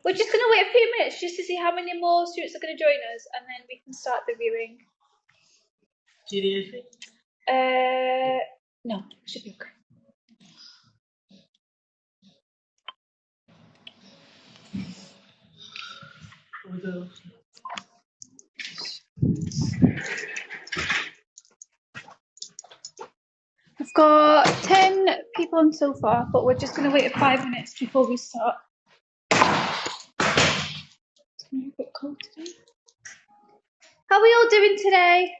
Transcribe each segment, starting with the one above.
We're just going to wait a few minutes just to see how many more students are going to join us, and then we can start the viewing. Do you need anything? No, should be okay. We've got 10 people on so far, but we're just going to wait 5 minutes before we start. It's going to be a bit cold today. How are we all doing today?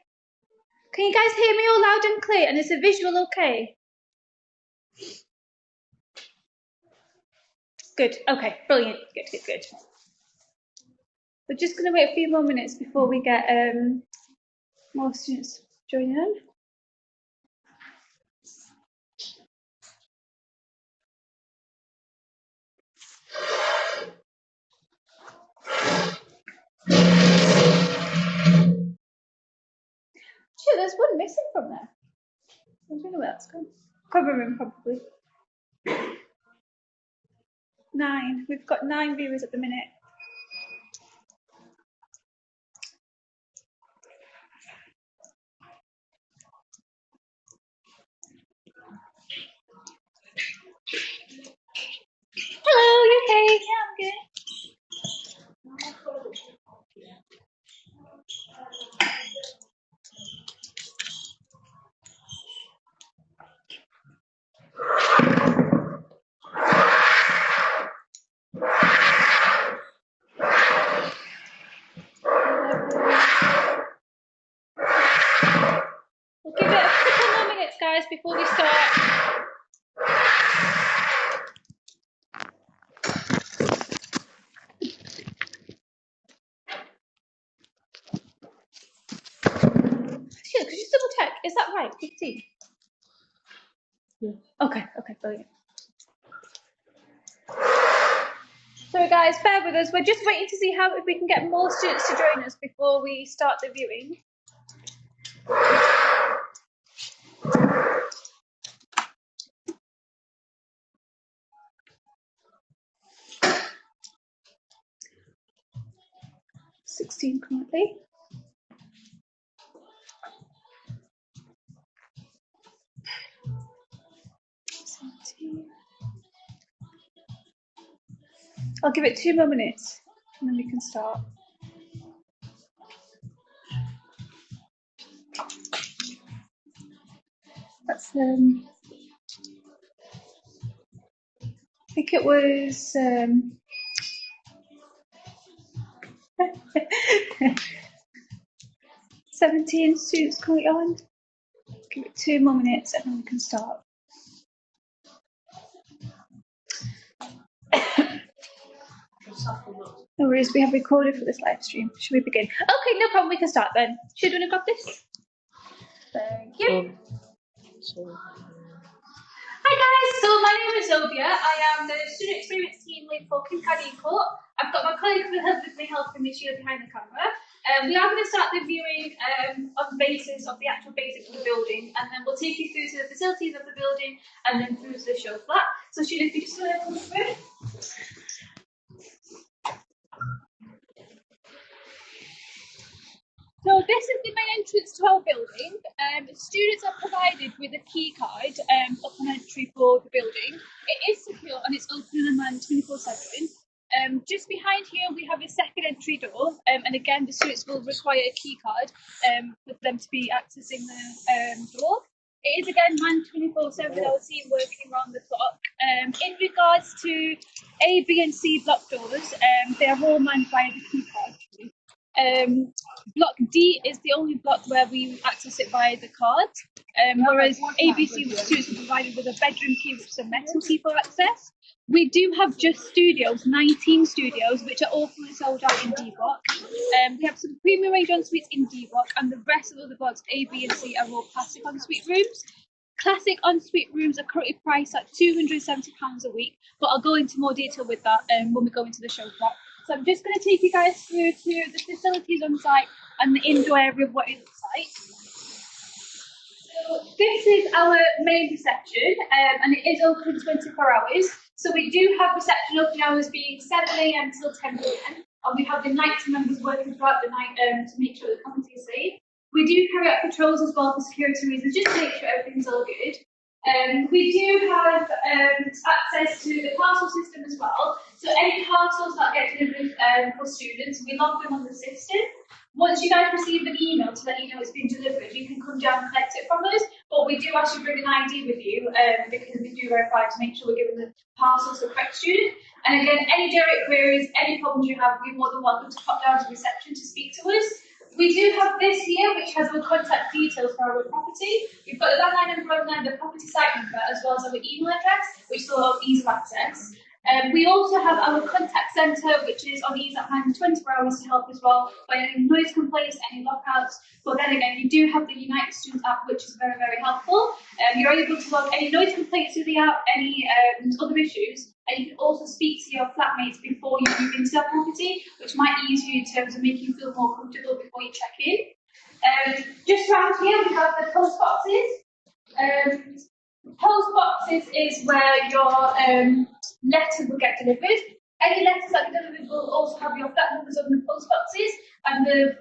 Can you guys hear me all loud and clear? And is the visual okay? Good. Okay. Brilliant. Good. We're just going to wait a few more minutes before we get more students joining in. Shit, there's one missing from there. I don't know where that's gone. Cover room, probably. 9. We've got 9 viewers at the minute. Hello, you okay? Yeah, I'm good. We'll give it a couple more minutes, guys, before we start. Shit, could you just double check? Is that right? 15? Yeah. Okay, brilliant. Sorry guys, bear with us. We're just waiting to see if we can get more students to join us before we start the viewing. $16 currently. I'll give it 2 more minutes and then we can start. That's I think it was 17 students currently on. Give it 2 more minutes and then we can start. No worries, we have recorded for this live stream. Should we begin? Okay, no problem, we can start then. Should we have got this? Thank you. Hi guys, so my name is Sylvia. I am the student experience team lead for Kincardine Court. I've got my colleague who with me helping me here behind the camera. We are going to start the viewing on the basis of the actual basics of the building, and then we'll take you through to the facilities of the building and then through to the show flat. So students, if you just want to come through. So this is the main entrance to our building. Students are provided with a key card upon entry for the building. It is secure and it's open and manned 24/7. Just behind here we have a second entry door, and again the students will require a key card for them to be accessing the door. It is again manned 24/7 with our team working around the clock. In regards to A, B and C block doors, they are all manned via the key card. Block D is the only block where we access it via the card, whereas ABC students are provided with a bedroom key with some metal key for access. We do have just studios, 19 studios, which are all fully sold out in D block. We have some premium range ensuites in D block, and the rest of the blocks, A, B and C, are all classic ensuite rooms. Classic ensuite rooms are currently priced at £270 a week, but I'll go into more detail with that when we go into the show flat. So I'm just going to take you guys through to the facilities on site and the indoor area of what it looks like. So this is our main reception, and it is open 24 hours. So we do have reception opening hours being 7 a.m. till 10 p.m. And we have the night team members working throughout the night to make sure the property is safe. We do carry out patrols as well for security reasons, just to make sure everything's all good. We do have access to the parcel system as well. So any parcels that get delivered for students, we log them on the system. Once you guys receive an email to let you know it's been delivered, you can come down and collect it from us. But we do ask you to bring an ID with you because we do verify to make sure we're giving the parcels to the correct student. And again, any direct queries, any problems you have, we're more than welcome to pop down to reception to speak to us. We do have this here, which has our contact details for our property. We've got the landline number on there, the property site number, as well as our email address, which is all ease of access. We also have our contact centre, which is on ease at hand 24 hours to help as well by any noise complaints, any lockouts. But then again, you do have the United Students app, which is very, very helpful. You're able to log any noise complaints through the app, any other issues, and you can also speak to your flatmates before you move into that property, which might ease you in terms of making you feel more comfortable before you check in. Just around here, we have the post boxes. Post boxes is where your letters will get delivered. Any letters that get delivered will also have your flat numbers on the post boxes, and the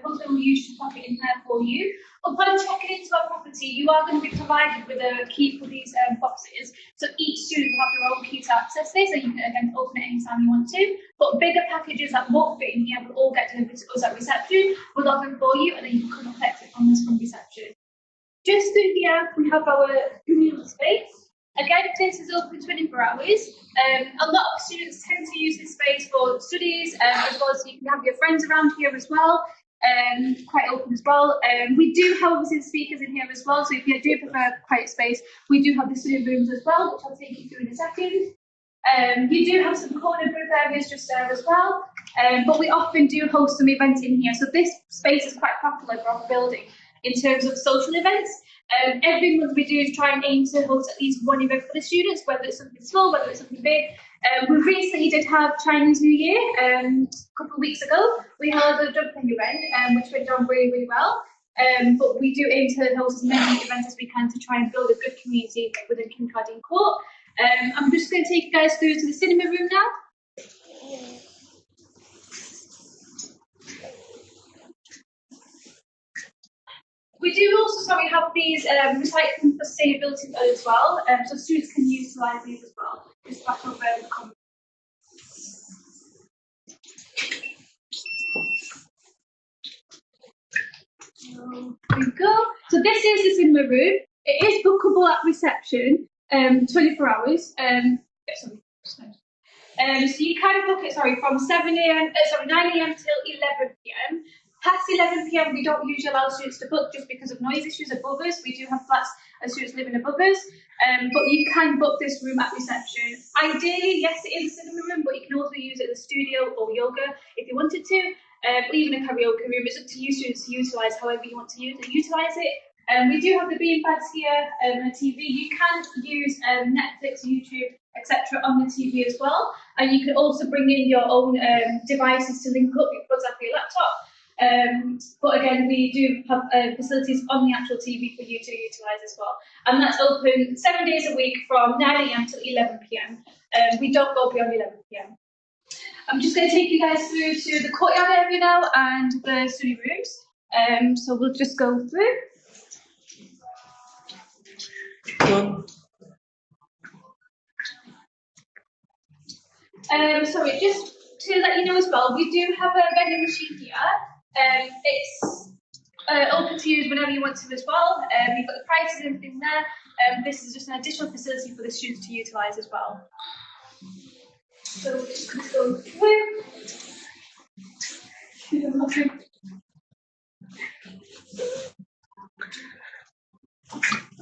postman will usually pop it in there for you. Upon checking into our property, you are going to be provided with a key for these boxes. So each student will have their own key to access this, and you can again open it anytime you want to. But bigger packages that won't fit in here will all get delivered to us at reception. We'll lock them for you, and then you can come and collect it from us from reception. Just through here, we have our communal space. Again, this is open 24 hours. A lot of students tend to use this space for studies, as well as you can have your friends around here as well. Quite open as well. We do have obviously speakers in here as well, so if you do prefer a quiet space, we do have the study rooms as well, which I'll take you through in a second. We do have some corner booth areas just there as well, but we often do host some events in here. So this space is quite popular for our building in terms of social events. Every month we do try and aim to host at least one event for the students, whether it's something small, whether it's something big. We recently did have Chinese New Year a couple of weeks ago. We held a dumpling event, which went down really, really well. But we do aim to host as many events as we can to try and build a good community within Kincardine Court. I'm just going to take you guys through to the cinema room now. We do also have these recycling for sustainability as well, so students can utilise these as well. Just back over the comments. There we go. So this is the cinema room. It is bookable at reception, 24 hours. So you can book it, from 9 a.m. till 11 p.m. Past 11 p.m. we don't usually allow students to book just because of noise issues above us. We do have flats and students living above us, but you can book this room at reception. Ideally, yes, it is a cinema room, but you can also use it as a studio or yoga if you wanted to, or even a karaoke room. It's up to you students to utilise however you want to utilise it. We do have the beanbags here and a TV. You can use Netflix, YouTube, etc. on the TV as well, and you can also bring in your own devices to link up, for example, your laptop. But again, we do have facilities on the actual TV for you to utilise as well, and that's open 7 days a week from 9 a.m. till 11 p.m. We don't go beyond 11 p.m. I'm just going to take you guys through to the courtyard area now and the study rooms. So we'll just go through. Sorry, just to let you know as well, we do have a vending machine here. It's open to use whenever you want to as well. You've got the prices and everything there. This is just an additional facility for the students to utilise as well. So we're just going to go through.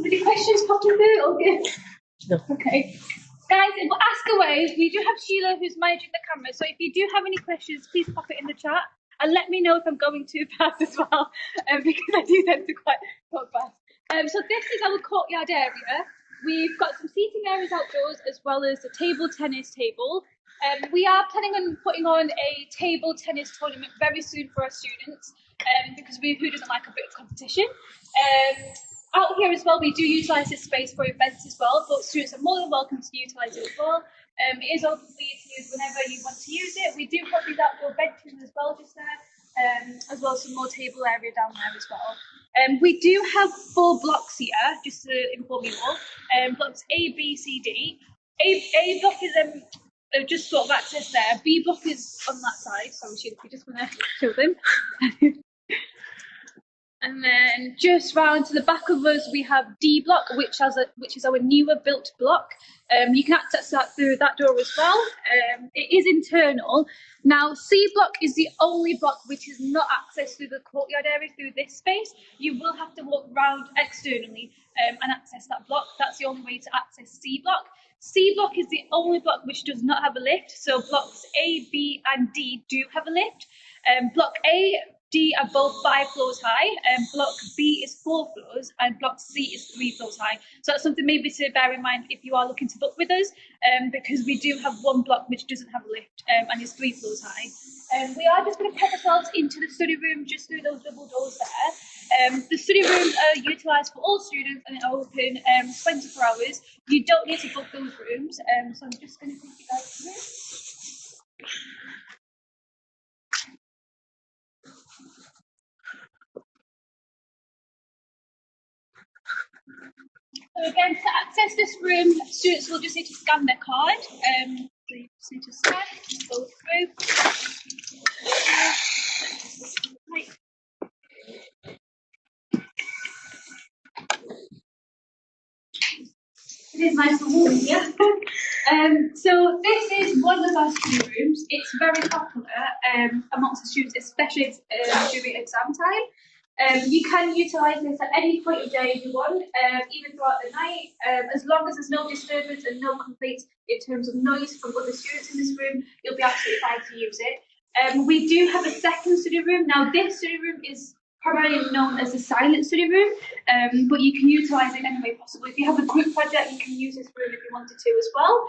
Any questions popping through? All good? No. Okay. Guys, ask away. We do have Sheila who's managing the camera, so if you do have any questions, please pop it in the chat and let me know if I'm going too fast as well, because I do tend to quite talk fast. So this is our courtyard area. We've got some seating areas outdoors as well as a table tennis table. We are planning on putting on a table tennis tournament very soon for our students, because who doesn't like a bit of competition? Out here as well, we do utilise this space for events as well, but students are more than welcome to utilise it as well. It is open for you to use whenever you want to use it. We do have these outdoor bedrooms as well, just there, as well as some more table area down there as well. We do have 4 blocks here, just to inform you all. Blocks A, B, C, D. A block is just sort of access there. B block is on that side. Sorry, we just want to show them. And then just round to the back of us, we have D block, which is our newer built block. You can access that through that door as well. It is internal. Now, C block is the only block which is not accessed through the courtyard area through this space. You will have to walk round externally and access that block. That's the only way to access C block. C block is the only block which does not have a lift. So blocks A, B, and D do have a lift. Block A, D are both 5 floors high, and block B is 4 floors, and block C is 3 floors high. So that's something maybe to bear in mind if you are looking to book with us, because we do have one block which doesn't have a lift and is 3 floors high. We are just going to pop ourselves into the study room just through those double doors there. The study rooms are utilised for all students and are open 24 hours. You don't need to book those rooms, so I'm just going to take you guys through. So again, to access this room, students will just need to scan their card. So you just need to scan, go through. It is nice and warm here. So this is one of our study rooms. It's very popular amongst the students, especially during exam time. You can utilise this at any point of day if you want, even throughout the night, as long as there's no disturbance and no complaints in terms of noise from other students in this room, you'll be absolutely fine to use it. We do have a second study room. Now this study room is primarily known as the silent study room, but you can utilise it any way possible. If you have a group project, you can use this room if you wanted to as well.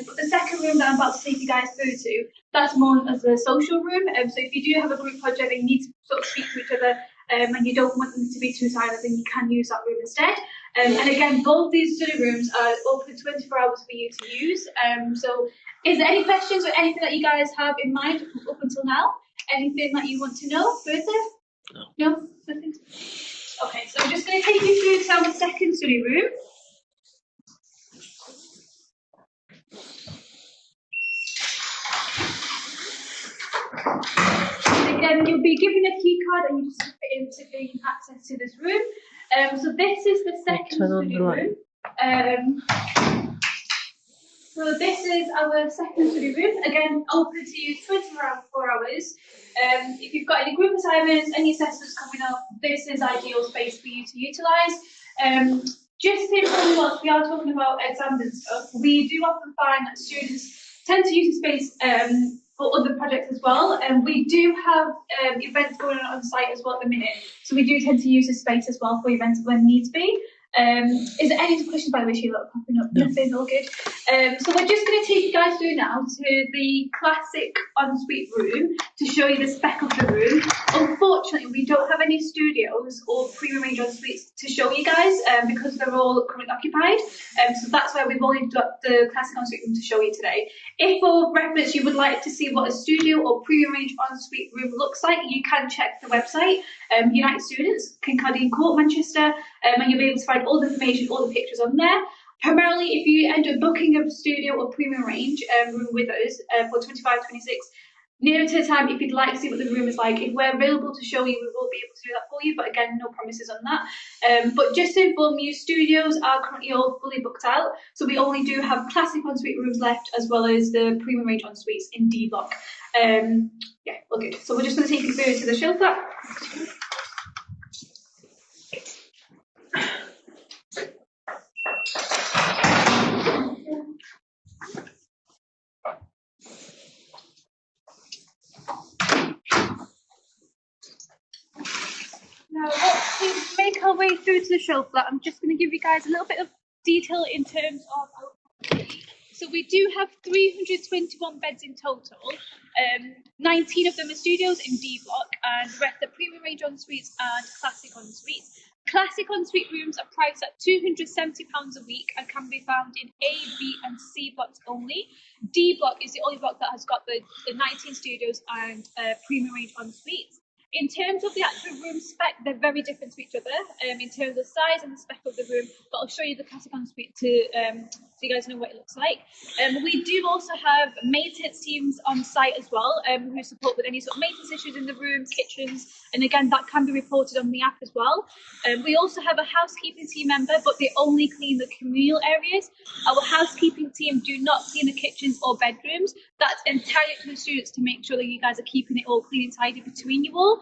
But the second room that I'm about to take you guys through to, that's more as a social room. So if you do have a group project and you need to sort of speak to each other, and you don't want them to be too silent, then you can use that room instead. And again, both these study rooms are open 24 hours for you to use. So is there any questions or anything that you guys have in mind up until now? Anything that you want to know further? No? Nothing? Okay, so I'm just going to take you through to our second study room. Again, you'll be given a key card and you just put it in to gain access to this room. So this is the second study room. So this is our second study room. Again, open to you 24 hours. If you've got any group assignments, any assessments coming up, this is ideal space for you to utilise. Just to inform you, we are talking about exams and stuff, we do often find that students tend to use the space for other projects as well, and we do have events going on site as well at the minute, so we do tend to use this space as well for events when needs be. Is there any questions, by the way, Sheila, popping up? No. Nothing, all good. So we're just going to take you guys through now to the classic ensuite room to show you the spec of the room. Unfortunately, we don't have any studios or pre-arranged ensuites to show you guys because they're all currently occupied. So that's why we've only got the classic ensuite room to show you today. If for reference you would like to see what a studio or pre-arranged ensuite room looks like, you can check the website, United Students, Kincardine Court, Manchester, and you'll be able to find all the information, all the pictures on there. Primarily, if you end up booking a studio or premium range room with us for 25-26, nearer to the time, if you'd like to see what the room is like, if we're available to show you, we will be able to do that for you, but again, no promises on that. But just to inform you, studios are currently all fully booked out, so we only do have classic ensuite rooms left, as well as the premium range ensuites in D block. Yeah, all good. So we're just going to take you through to the show flat. Now, to make our way through to the show flat, I'm just going to give you guys a little bit of detail in terms of our property. So we do have 321 beds in total. 19 of them are studios in D block, and the rest are premium range ensuites and classic ensuites. Classic ensuite rooms are priced at £270 a week and can be found in A, B and C blocks only. D block is the only block that has got the 19 studios and premium range ensuites. In terms of the actual room spec, they're very different to each other in terms of size and the spec of the room, but I'll show you the classic ensuite so you guys know what it looks like. We do also have maintenance teams on site as well who support with any sort of maintenance issues in the rooms, kitchens, and again, that can be reported on the app as well. We also have a housekeeping team member, but they only clean the communal areas. Our housekeeping team do not clean the kitchens or bedrooms. That's entirely up to the students to make sure that you guys are keeping it all clean and tidy between you all.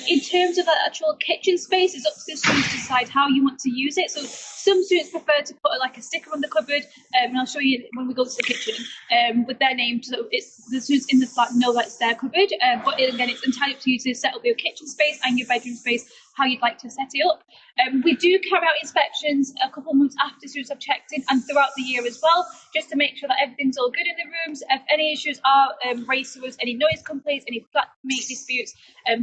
In terms of the actual kitchen space, it's up to the students to decide how you want to use it. So some students prefer to put like a sticker on the cupboard, and I'll show you when we go to the kitchen with their name, so it's the students in the flat know that it's their cupboard. But again, it's entirely up to you to set up your kitchen space and your bedroom space how you'd like to set it up. We do carry out inspections a couple of months after students have checked in and throughout the year as well, just to make sure that everything's all good in the rooms. If any issues are raised to us, any noise complaints, any flatmate disputes,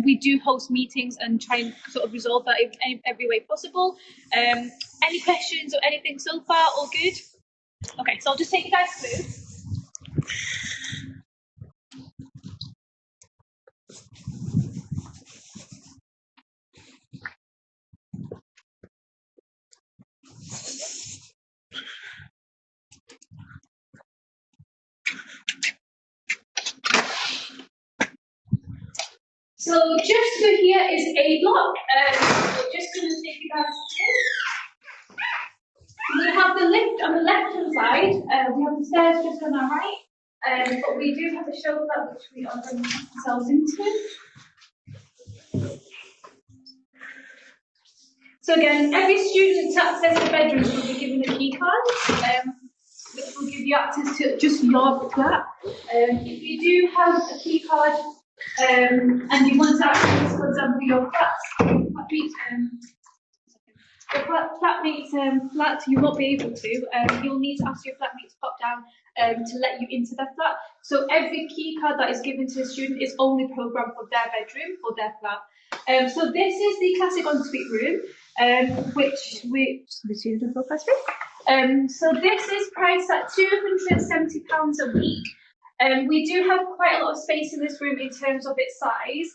we do host meetings and try and sort of resolve that in every way possible. Any questions or anything so far? All good? Okay, so I'll just take you guys through. So just through here is A block. We're just going to take you guys through. We have the lift on the left-hand side. We have the stairs just on our right. But we do have a show flat which we are bringing ourselves into. So again, every student to access the bedrooms will be given a key card, which will give you access to just your flat. If you do have a key card and you want to access, for example, your flatmate's flat, you won't be able to. You'll need to ask your flatmate to pop down to let you into their flat. So every key card that is given to a student is only programmed for their bedroom or their flat. So this is the classic ensuite room, which the students will pass with. So this is priced at £270 a week. We do have quite a lot of space in this room in terms of its size.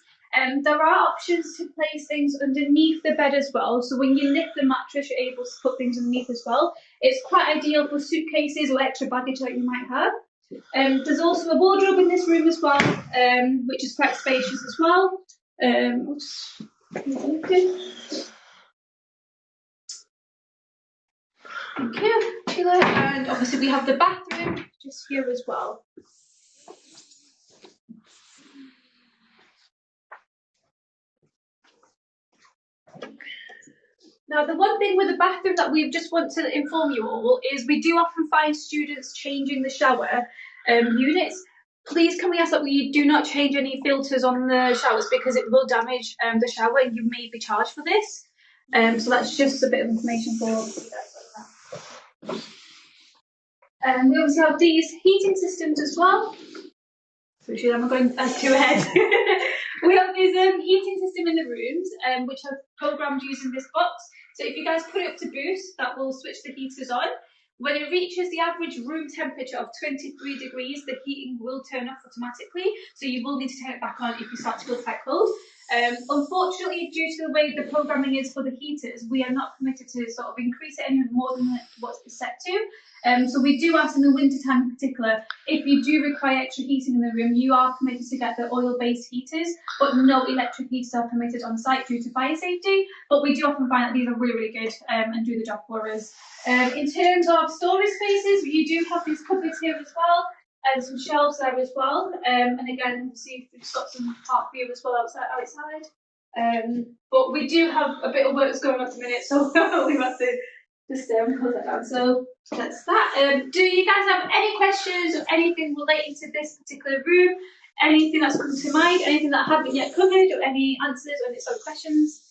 There are options to place things underneath the bed as well. So when you lift the mattress, you're able to put things underneath as well. It's quite ideal for suitcases or extra baggage that you might have. There's also a wardrobe in this room as well, which is quite spacious as well. And obviously we have the bathroom just here as well. Now, the one thing with the bathroom that we just want to inform you all is we do often find students changing the shower units. Please can we ask that we do not change any filters on the showers because it will damage the shower and you may be charged for this. So that's just a bit of information for you guys like that. We obviously have these heating systems as well. So I'm going too ahead. We have this heating system in the rooms, which are programmed using this box. So if you guys put it up to boost, that will switch the heaters on. When it reaches the average room temperature of 23 degrees, the heating will turn off automatically. So you will need to turn it back on if you start to feel quite cold. Unfortunately, due to the way the programming is for the heaters, we are not permitted to sort of increase it any more than what's set to. So we do ask in the winter time in particular, if you do require extra heating in the room, you are permitted to get the oil-based heaters, but no electric heaters are permitted on site due to fire safety. But we do often find that these are really, really good and do the job for us. In terms of storage spaces, you do have these cupboards here as well, and some shelves there as well. And again, see if we've got some park view as well outside. But we do have a bit of work going on at the minute, so we have to just close that down. So that's that. Do you guys have any questions or anything relating to this particular room? Anything that's come to mind? Anything that I haven't yet covered, or any answers or any sort of questions?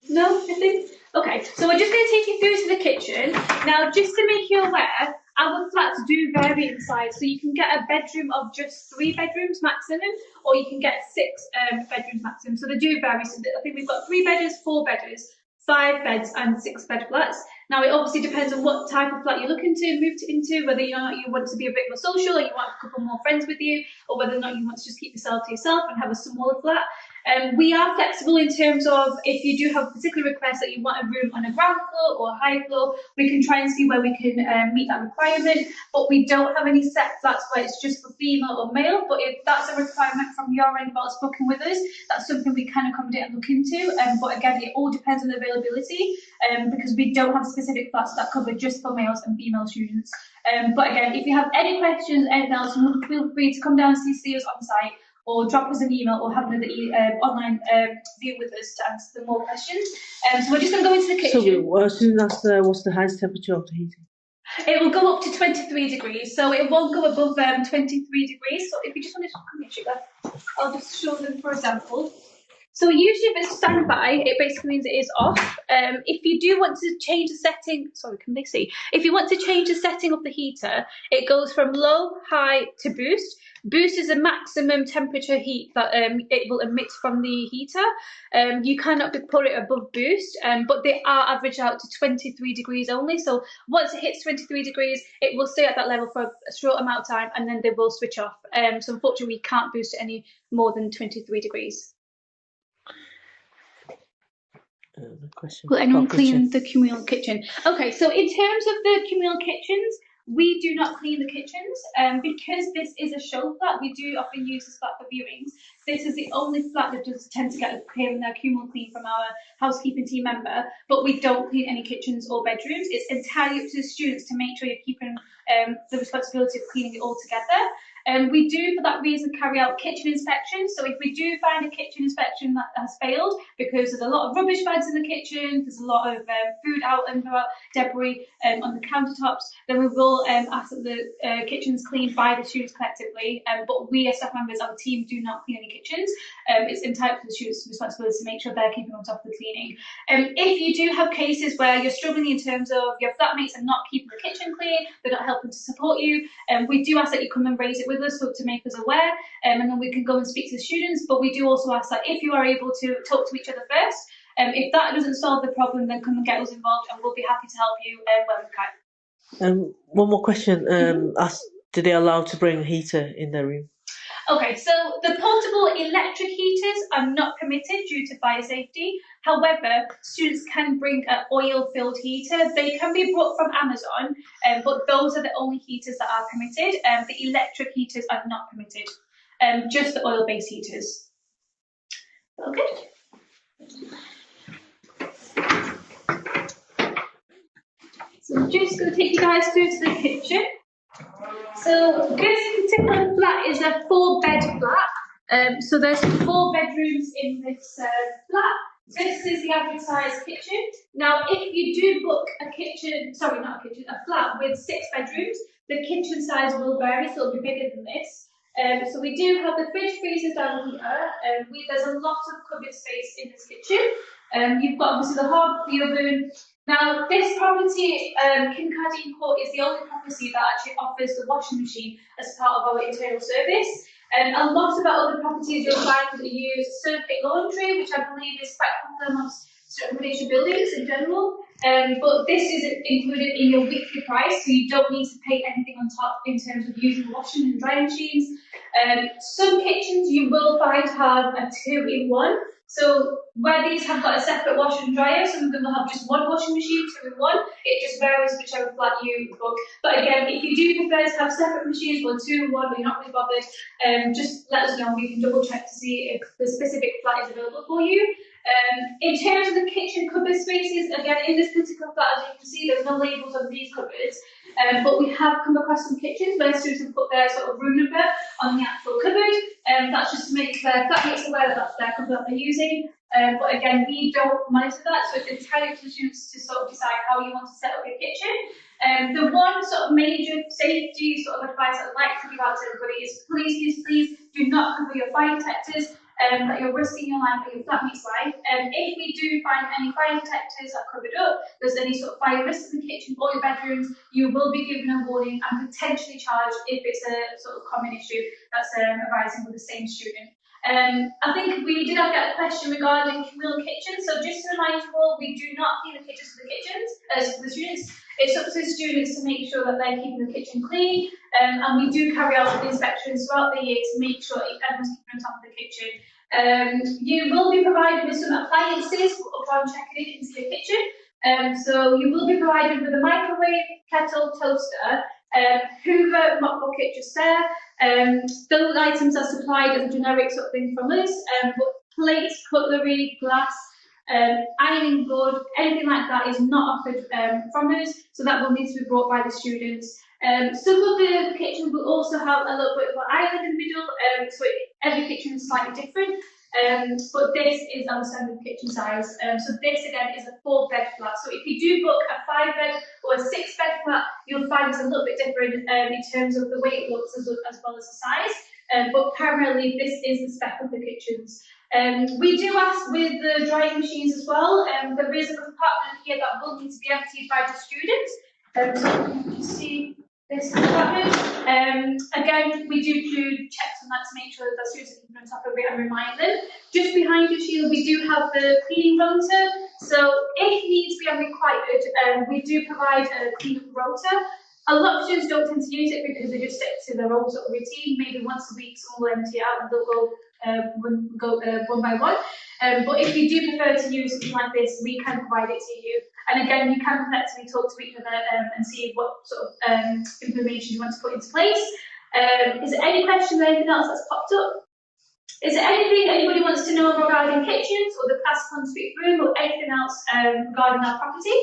No, nothing? Okay, so we're just going to take you through to the kitchen. Now, just to make you aware, our flats do vary in size. So you can get a bedroom of just 3 bedrooms maximum, or you can get 6 bedrooms maximum. So they do vary. So I think we've got 3 bedders, 4 bedders. 5 beds and 6 bed flats. Now, it obviously depends on what type of flat you're looking to move into, whether you want to be a bit more social, or you want a couple more friends with you, or whether or not you want to just keep yourself to yourself and have a smaller flat. We are flexible in terms of if you do have a particular request that you want a room on a ground floor or a high floor, we can try and see where we can meet that requirement. But we don't have any set flats where it's just for female or male. But if that's a requirement from your end about booking with us, that's something we can accommodate and look into. But again, it all depends on the availability because we don't have specific flats that cover just for males and female students. But again, if you have any questions, anything else, feel free to come down and see us on site, or drop us an email, or have another online view with us to answer the more questions. So we're just going to go into the kitchen. So as soon as what's the highest temperature of the heating? It will go up to 23 degrees, so it won't go above 23 degrees. So if you just want to come here, Sugar, I'll just show them for example. So usually if it's standby, it basically means it is off. If you do want to change the setting, sorry, can they see? If you want to change the setting of the heater, it goes from low, high to boost. Boost is the maximum temperature heat that it will emit from the heater. You cannot put it above boost, but they are averaged out to 23 degrees only. So once it hits 23 degrees, it will stay at that level for a short amount of time, and then they will switch off. So unfortunately, we can't boost it any more than 23 degrees. Will anyone clean the communal kitchen? Okay, so in terms of the communal kitchens, we do not clean the kitchens because this is a show flat. We do often use this flat for viewings. This is the only flat that does tend to get here and there communal clean from our housekeeping team member, but we don't clean any kitchens or bedrooms. It's entirely up to the students to make sure you're keeping the responsibility of cleaning it all together. We do, for that reason, carry out kitchen inspections. So if we do find a kitchen inspection that has failed because there's a lot of rubbish bags in the kitchen, there's a lot of food out and about, debris on the countertops, then we will ask that the kitchen's cleaned by the students collectively. But we as staff members, our team, do not clean any kitchens. It's entirely the students' responsibility to make sure they're keeping on top of the cleaning. If you do have cases where you're struggling in terms of your flatmates are not keeping the kitchen clean, they're not helping to support you, we do ask that you come and raise it with us to make us aware, and then we can go and speak to the students. But we do also ask that if you are able to talk to each other first, if that doesn't solve the problem, then come and get us involved, and we'll be happy to help you when we can. One more question. Do they allow to bring a heater in their room? Okay, so the portable electric heaters are not permitted due to fire safety. However, students can bring an oil-filled heater. They can be brought from Amazon, but those are the only heaters that are permitted. The electric heaters are not permitted, just the oil-based heaters. Okay. So I'm just going to take you guys through to the kitchen. So this particular flat is a 4-bed flat. So there's 4 bedrooms in this flat. This is the average size kitchen. Now, if you do book a kitchen, sorry, not a kitchen, a flat with 6 bedrooms, the kitchen size will vary, so it'll be bigger than this. So we do have the fridge freezers down here. There's a lot of cupboard space in this kitchen. You've got obviously the hob, the oven. Now, this property, Kincardine Court, is the only property that actually offers the washing machine as part of our internal service. A lot of our other properties you'll find that use circuit laundry, which I believe is quite popular amongst accommodation buildings in general. But this is included in your weekly price, so you don't need to pay anything on top in terms of using washing and drying machines. Some kitchens you will find have a 2-in-1. So where these have got a separate washer and dryer, some of them will have just one washing machine, 2-in-1. It just varies whichever flat you book. But again, if you do prefer to have separate machines or 2-in-1, but you're not really bothered, just let us know. We can double check to see if the specific flat is available for you. In terms of the kitchen cupboard spaces, again, in this particular flat, as you can see, there's no labels on these cupboards, but we have come across some kitchens where students have put their sort of room number on the actual cupboard. That's just to make their flatmates aware that that's their cupboard that they're using. But again, we don't monitor that, so it's entirely up to the students to sort of decide how you want to set up your kitchen. The one sort of major safety sort of advice I'd like to give out to everybody is please do not cover your fire detectors. That you're risking your life or your flatmate's life. If we do find any fire detectors are covered up, there's any sort of fire risk in the kitchen or your bedrooms, you will be given a warning and potentially charged if it's a sort of common issue that's arising with the same student. I think we did have a question regarding communal kitchens. So just to remind you all, we do not clean the kitchens for the kitchens, as for the students. It's up to the students to make sure that they're keeping the kitchen clean, and we do carry out inspections throughout the year to make sure everyone's keeping on top of the kitchen. You will be provided with some appliances upon checking in into your kitchen. So you will be provided with a microwave, kettle, toaster, Hoover, mop bucket just there. Those items are supplied as a generic sort of thing from us, but plates, cutlery, glass, ironing board, anything like that is not offered from us, so that will need to be brought by the students. Some of the kitchens will also have a little bit of an island in the middle, so every kitchen is slightly different. But this is our standard kitchen size. So this again is a 4-bed flat. So if you do book a 5-bed or a 6-bed flat, you'll find it's a little bit different in terms of the way it looks as well as the size. But primarily this is the spec of the kitchens. We do ask with the drying machines as well. There is a compartment here that will need to be emptied by the students. So you can see this compartment. Again, we do checks on that to make sure that the students are keeping on top of it and remind them. Just behind you, Sheila, we do have the cleaning rota. So if needs be required, we do provide a clean-up rota. A lot of students don't tend to use it because they just stick to their own sort of routine. Maybe once a week, someone will empty it out and they'll go one by one. But if you do prefer to use something like this, we can provide it to you. And again, you can collectively talk to each other and see what sort of information you want to put into place. Is there any questions or anything else that's popped up? Is there anything anybody wants to know regarding kitchens or the plastic ensuite room or anything else regarding our property?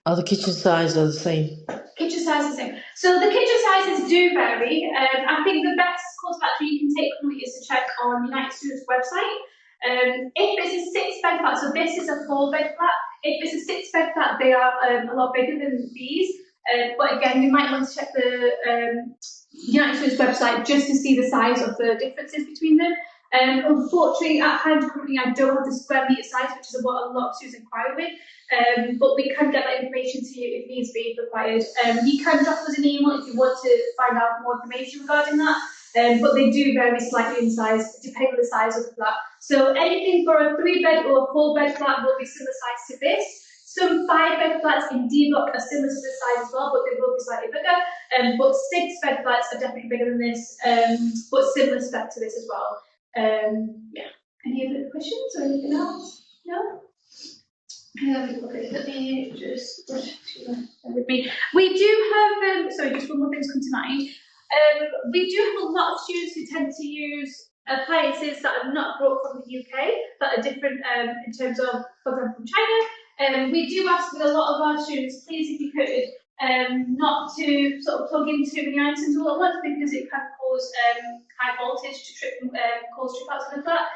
Are the kitchen sizes the same? Kitchen size is the same. So the kitchen sizes do vary. I think the best course of action you can take currently is to check on United Students' website. If it's a 6-bed flat, so this is a 4-bed flat. If it's a 6-bed flat, they are a lot bigger than these. But again, you might want to check the United Students' website just to see the size of the differences between them. Unfortunately, at hand currently, I don't have the square metre size, which is what a lot of students inquire with. But we can get that information to you if needs be required. You can drop us an email if you want to find out more information regarding that. But they do vary slightly in size, depending on the size of the flat. So anything for a 3-bed or a 4-bed flat will be similar size to this. Some 5-bed flats in D block are similar to this size as well, but they will be slightly bigger. But 6-bed flats are definitely bigger than this, but similar spec to this as well. Yeah. Any other questions or anything else? No? Let me just with me. We do have, sorry, just one more thing's come to mind. We do have a lot of students who tend to use appliances that are not brought from the UK, that are different in terms of, for example, from China. We do ask with a lot of our students, please, if you could, not to sort of plug in too many items all at once because it can cause high voltage to cause trip outs in the flat.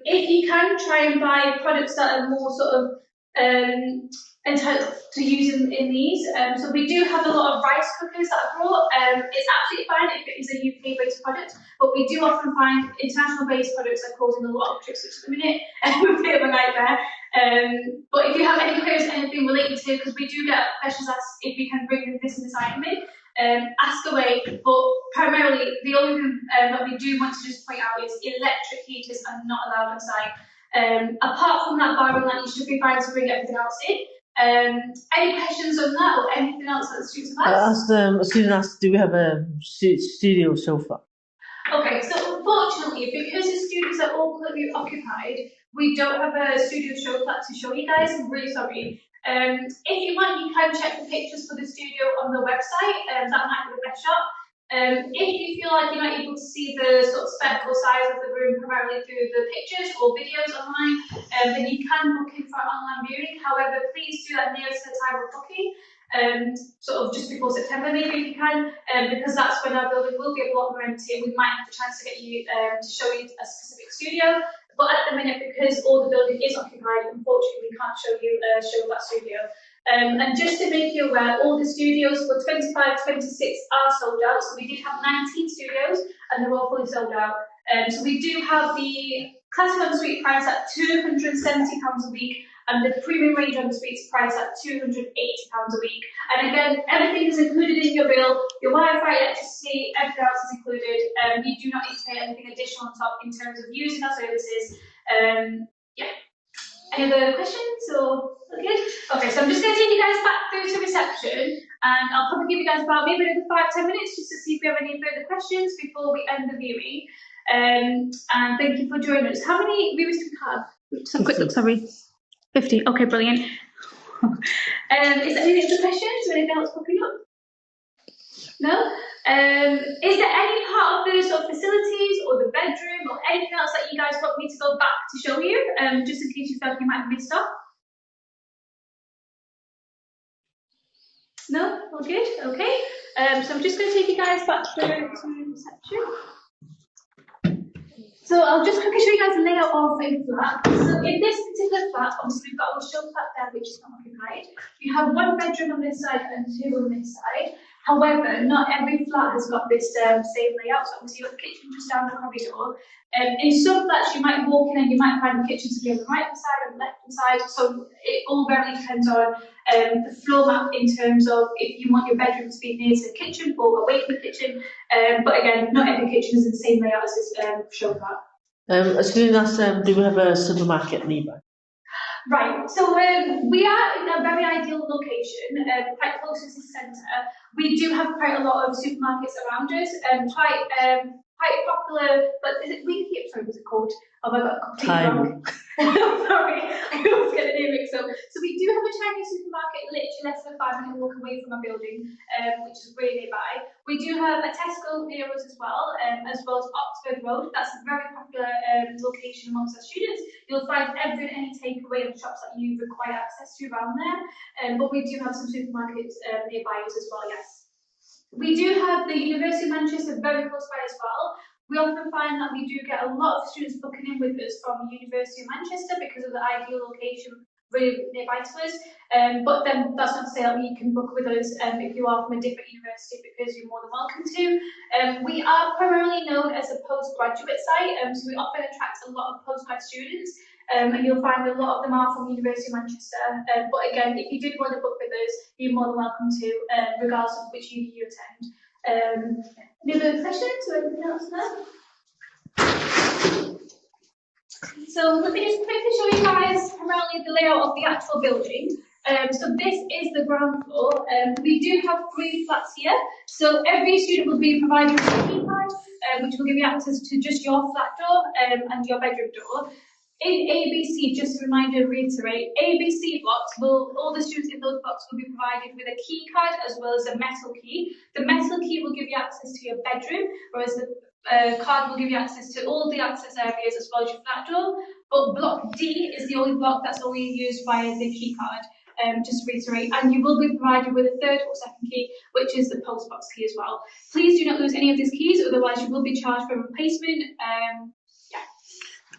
If you can, try and buy products that are more sort of entitled to use in these. So we do have a lot of rice cookers that are brought. It's absolutely fine if it is a UK-based product, but we do often find international-based products are causing a lot of trips, which at the minute a bit of a nightmare. But if you have any queries, anything related to, because we do get questions asked if we can bring this and this item in, ask away. But primarily, the only thing that we do want to just point out is electric heaters are not allowed on site. Apart from that bar and that, you should be fine to bring everything else in. Any questions on that or anything else that the students have asked? A student asked, do we have a studio sofa? Okay, so unfortunately, because the students are all currently occupied, we don't have a studio show flat to show you guys. I'm really sorry. If you want, you can check the pictures for the studio on the website. That might be the best shot. If you feel like you're not able to see the sort of spec or size of the room primarily through the pictures or videos online, then you can book in for online viewing. However, please do that near to the time of booking, sort of just before September maybe if you can, because that's when our building will be a lot more empty and we might have the chance to get you to show you a specific studio. But at the minute, because all the building is occupied, unfortunately we can't show you that studio. And just to make you aware, all the studios for 25-26 are sold out. So we did have 19 studios and they're all fully sold out. So we do have the classic ensuite price at £270 a week. and the premium range on the suite is priced at £280 a week. And again, everything is included in your bill, your Wi-Fi, electricity, everything else is included. You do not need to pay anything additional on top in terms of using our services. Yeah. Any other questions or okay? Okay, so I'm just going to take you guys back through to reception, and I'll probably give you guys about maybe another 5-10 minutes just to see if we have any further questions before we end the viewing. And thank you for joining us. How many viewers do we have? Just have a quick look, sorry. 50. Okay, brilliant. Is there any other questions or anything else popping up? No? Is there any part of the sort of facilities or the bedroom or anything else that you guys want me to go back to show you, just in case you felt you might have missed off? No? All good? Okay. So I'm just going to take you guys back through to reception. So I'll just quickly show you guys the layout of a flat. So in this particular flat, obviously we've got our show flat there, which is not occupied. You have one bedroom on this side and two on this side. However, not every flat has got this same layout. So obviously you've got the kitchen just down the corridor. In some flats you might walk in and you might find the kitchen to be on the right hand side or the left hand side. So it all very depends on the floor map in terms of if you want your bedroom to be near to the kitchen or away from the kitchen. But again, not every kitchen is in the same layout as this show flat. As soon as do we have a supermarket nearby? Right, so we are in a very ideal location, quite close to the centre. We do have quite a lot of supermarkets around us, quite popular, but is it Wingate? Sorry, what's it called? Oh, I got completely wrong. Sorry, I always get the name mixed up. So we do have a Chinese supermarket literally less than a 5-minute walk away from our building, which is really nearby. We do have a Tesco near us as well as Oxford Road. That's a very popular location amongst our students. You'll find every and any takeaway and shops that you require access to around there. But we do have some supermarkets nearby us as well, yes. We do have the University of Manchester very close by as well. We often find that we do get a lot of students booking in with us from the University of Manchester because of the ideal location really nearby to us. But then that's not to say that you can book with us if you are from a different university, because you're more than welcome to. We are primarily known as a postgraduate site, so we often attract a lot of postgrad students. And you'll find a lot of them are from the University of Manchester. But again, if you did want to book with us, you're more than welcome to, regardless of which uni you attend. Any other questions or anything else there? So let me just quickly show you guys primarily the layout of the actual building. So this is the ground floor. We do have 3 flats here. So every student will be provided with a key card, which will give you access to just your flat door and your bedroom door. In ABC, just to remind you and reiterate, ABC blocks all the students in those blocks will be provided with a key card as well as a metal key. The metal key will give you access to your bedroom, whereas the card will give you access to all the access areas as well as your flat door. But block D is the only block that's only used via the key card. Just to reiterate, and you will be provided with a 3rd or 2nd key, which is the post box key as well. Please do not lose any of these keys, otherwise you will be charged for replacement.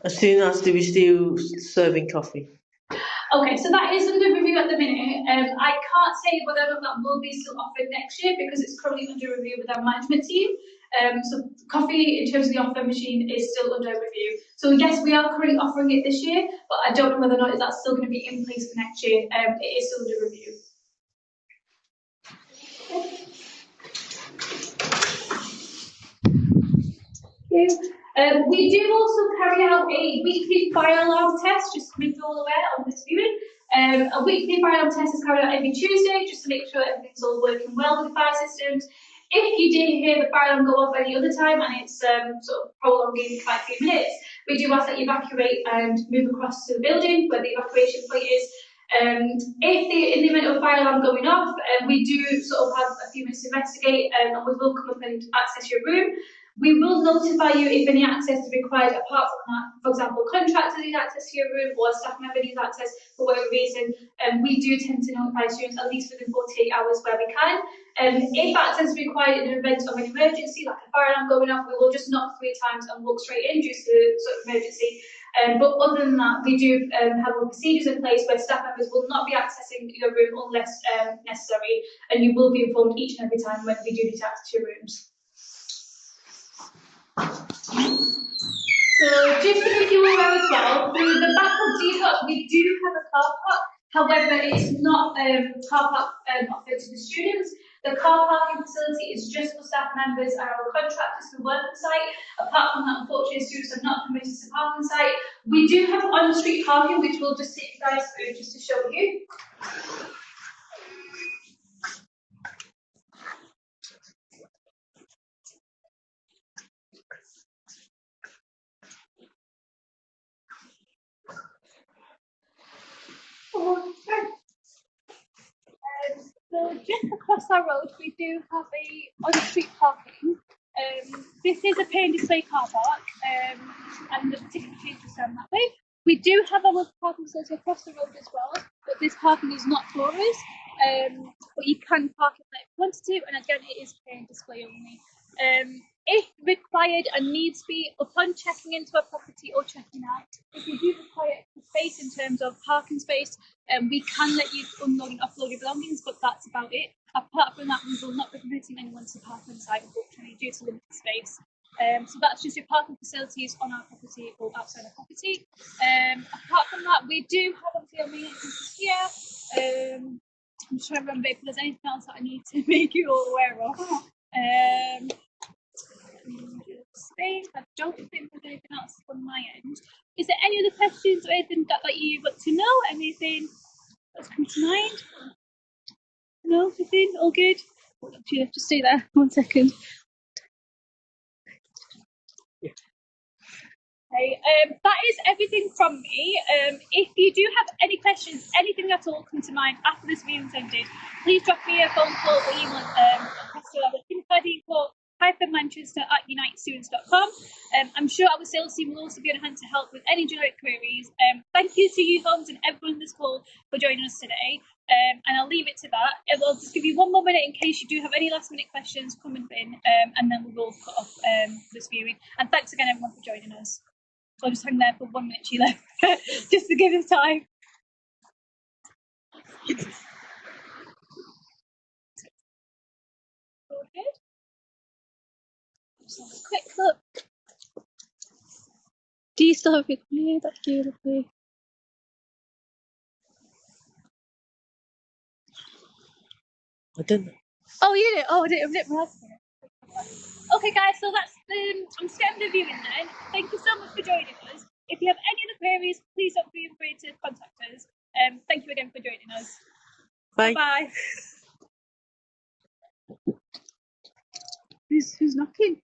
As soon as do we still serving coffee? Okay, so that is under review at the minute. I can't say whether or not that will be still offered next year because it's currently under review with our management team. So coffee, in terms of the offer machine, is still under review. So yes, we are currently offering it this year, but I don't know whether or not that's still going to be in place for next year. It is still under review. We do also carry out a weekly fire alarm test, just to make you all aware on this viewing. A weekly fire alarm test is carried out every Tuesday, just to make sure everything's all working well with the fire systems. If you did hear the fire alarm go off any other time and it's sort of prolonging by a few minutes, we do ask that you evacuate and move across to the building where the evacuation point is. In the event of a fire alarm going off, we do sort of have a few minutes to investigate and we will come up and access your room. We will notify you if any access is required apart from that. For example, contractors need access to your room or a staff member needs access for whatever reason. We do tend to notify students at least within 48 hours where we can. If access is required in an event of an emergency, like a fire alarm going off, we will just knock 3 times and walk straight in due to sort of emergency. But other than that, we do have procedures in place where staff members will not be accessing your room unless necessary, and you will be informed each and every time when we do need to access your rooms. So just to make you aware as well, through the back of the hut we do have a car park. However, it's not car park offered to the students. The car parking facility is just for staff members and our contractors who work on site. Apart from that, unfortunately, students are not permitted to park on site. We do have on-street parking, which we'll just take you guys through just to show you. So just across our road, we do have a on-street parking. This is a pay and display car park, and the ticket changes down that way. We do have our parking facility across the road as well, but this parking is not for us. But you can park it there if you wanted to, and again, it is pay and display only. If required and needs be, upon checking into a property or checking out, if you do require extra space in terms of parking space, we can let you unload and offload your belongings, but that's about it. Apart from that, we will not be permitting anyone to park on site, unfortunately, due to limited space. So that's just your parking facilities on our property or outside our property. Apart from that, we do have obviously our main entrances here. I'm just trying to remember if there's anything else that I need to make you all aware of. Spain. I don't think there's anything else from my end. Is there any other questions or anything that you want to know? Anything that's come to mind? No, nothing? All good? Just stay there 1 second. Okay, that is everything from me. If you do have any questions, anything at all come to mind after this viewing's ended, please drop me a phone call or email across to our Kincardine Court _Manchester@unitedstudents.com. I'm sure our sales team will also be on hand to help with any generic queries. Thank you to uhomes and everyone on this call for joining us today. And I'll leave it to that. I'll just give you 1 more minute in case you do have any last minute questions coming in, and then we will cut off this viewing. And thanks again, everyone, for joining us. So I'll just hang there for 1 minute, Sheila, just to give us time. Okay. Just have a quick look. Do you still have your clear? That's beautiful. I didn't. Oh, you did? Oh, I didn't realize. Okay, guys, so that's I'm just getting the viewing then. Thank you so much for joining us. If you have any other queries, please don't feel free to contact us. Thank you again for joining us. Bye. Bye. Who's knocking?